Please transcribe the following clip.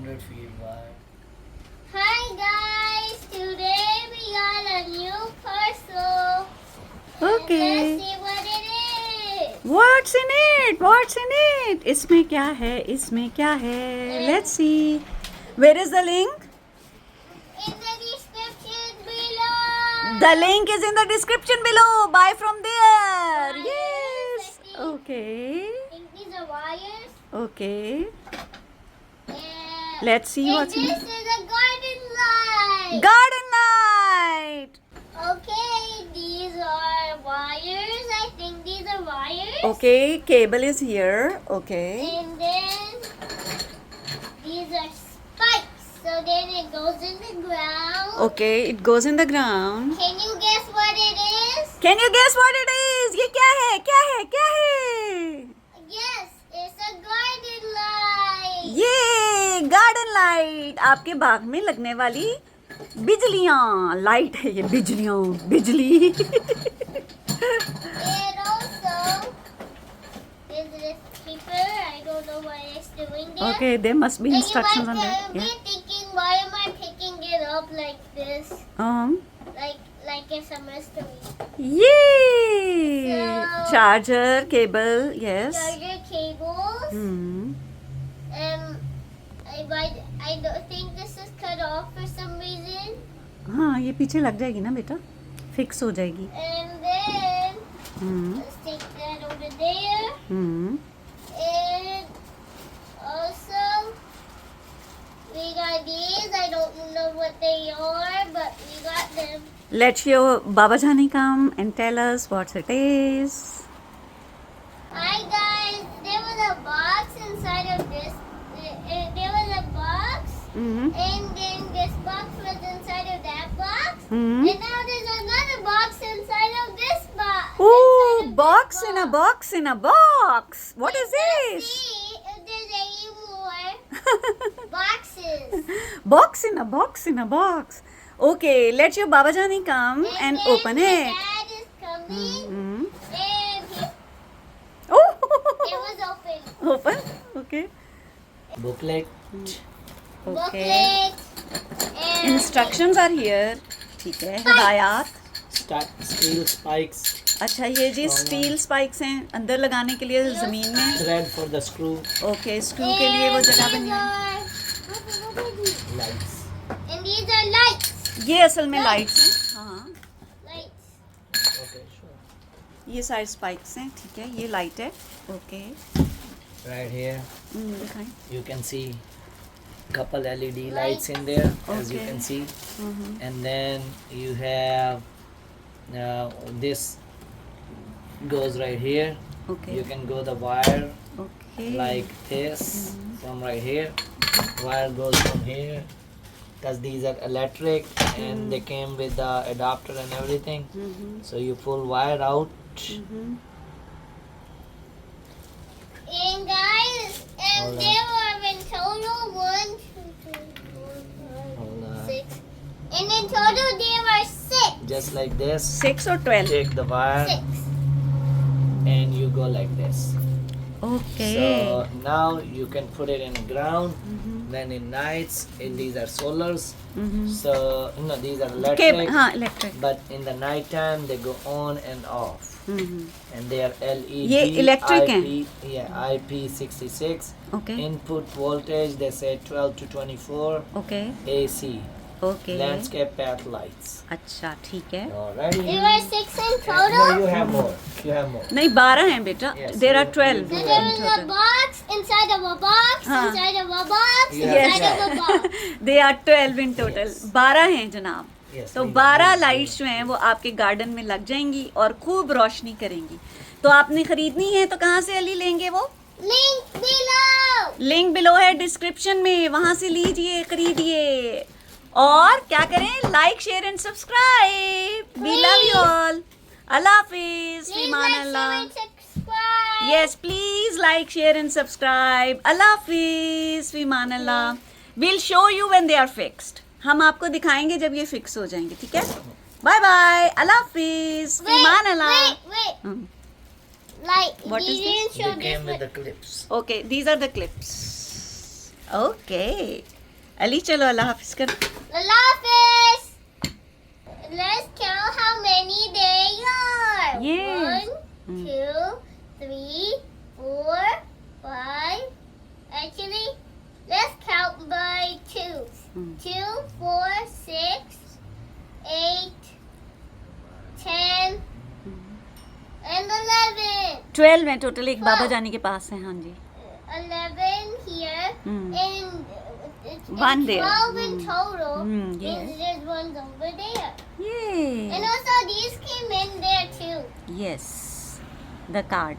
100 feet wide. Hi guys, today we got a new parcel. Okay. Let's see what it is. What's in it? What's in it? इसमें क्या है? इसमें क्या है? Let's see. Where is the link? In the description below. The link is in the description below. Buy from there. Wires, Yes. I think. Okay. I think these are wires. Okay. And Let's see what's in this it. is a garden light. Garden light. Okay, these are wires. I think these are wires. Okay. Cable is here. Okay. And then these are spikes. So then it goes in the ground. Okay. It goes in the ground. Can you guess what it is? Can you guess what it is? ये क्या है? क्या है? क्या है? Yes, it's a garden light. ये garden light, आपके बाग में लगने वाली बिजलियाँ, लाइट है ये, बिजलियाँ, बिजली. And also, is this paper? I don't know what it's doing there. Okay, there must be And instructions on you that. might be Yeah. thinking, why am I picking it up like this? Like it's a mystery. Yay! So- Charger, cable, yes. Charger cables. Hmm. I don't think this is cut off for some reason. हाँ, ये पीछे लग जाएगी ना बेटा, fix हो जाएगी. And then Hmm. let's take that over there. Hmm. And also we got these. I don't know what they are, but we got them. Let your Baba Jani come and tell us what it is. Hi guys, there was a box inside of this. There was a box, Hmm. and then this box was inside of that box, Hmm. and now there's another box inside of this box. Ooh, inside of box this in a box in a box. What is Let's this? see if there's any more boxes. Box in a box in a box. Okay, let your Baba Jani come and then open my it. Dad is coming, Hmm. and it Oh, was open. open. Okay. Booklet. Okay. Booklet and Instructions are here. ठीक है. हिदायत. Steel spikes. अच्छा, ये जी steel spikes हैं अंदर लगाने के लिए जमीन में. Thread for the screw. Okay, screw के लिए वो जगह बनी है. What are these? Lights. And these are lights. ये असल में लाइट्स हैं. हाँ, Lights. Okay, sure. ये सारे स्पाइक्स हैं. ठीक है, ये लाइट है. ओके. Right here, दिखाएं. you can see couple LED lights in there, as you Okay. can see. And then you have this goes right here. Okay. You can go the wire okay. like this from right here. Wire goes from here because these are electric and they came with the adapter and everything. So you pull wire out. And guys, and Hold on. there are in total 1, 2, 3, 4, 5, Hold on. 6. And in total there are 6. Just like this. 6 or 12. Take the wire 6. and you go like this. Okay. So now you can put it in the ground. Then in nights, these are solars. So no, these are electric. हाँ, electric. But in the night time, they go on and off. And they are LED. ये electric हैं? IP, yeah, IP66. Okay. Input voltage, they say 12 to 24. Okay. AC. Okay. Landscape path lights. अच्छा, ठीक है. Alrighty. There are 6 in No, total. you have more. You have more. नहीं, 12 हैं बेटा. Yes, There are you- 12. Then there is a box inside of a box, हाँ. inside of a box, Yes. inside of a box. They are 12 in total. Yes. 12 हैं जनाब. Yes, तो please. 12 lights जो हैं वो आपके गार्डन में लग जाएंगी और खूब रोशनी करेंगी. तो आपने खरीदनी है तो कहाँ से अली लेंगे वो? Link below. लिंक बिलो है डिस्क्रिप्शन में, वहाँ से लीजिए, खरीदिए. और क्या करें? Like, share and subscribe. We love you all. अल्लाह हाफिज. Please ईमान like, share, अल्लाह. and subscribe. Yes, please like, share and subscribe. Allah Hafiz. Fiman Allah. We'll show you when they are fixed. हम आपको दिखाएंगे जब ये फिक्स हो जाएंगे. ठीक है? Bye bye. Allah Hafiz. Fiman Allah. Wait. Like, What you is this? didn't show They came this with the clips. Okay, these are the clips. Okay Ali چلو اللہ حافظ کر. Allah Hafiz. Let's count how many there are. Yes. 1, 2, 3, 4, 5. Actually, let's count by twos. 2, 4, 6, 8, 10, and 11. 12 ہیں total, ایک بابا جانی کے پاس ہے. ہاں جی 11 here and it's One there. 12 in total. yes. And there's ones over there. Yay. And also these came in there too. Yes, the card.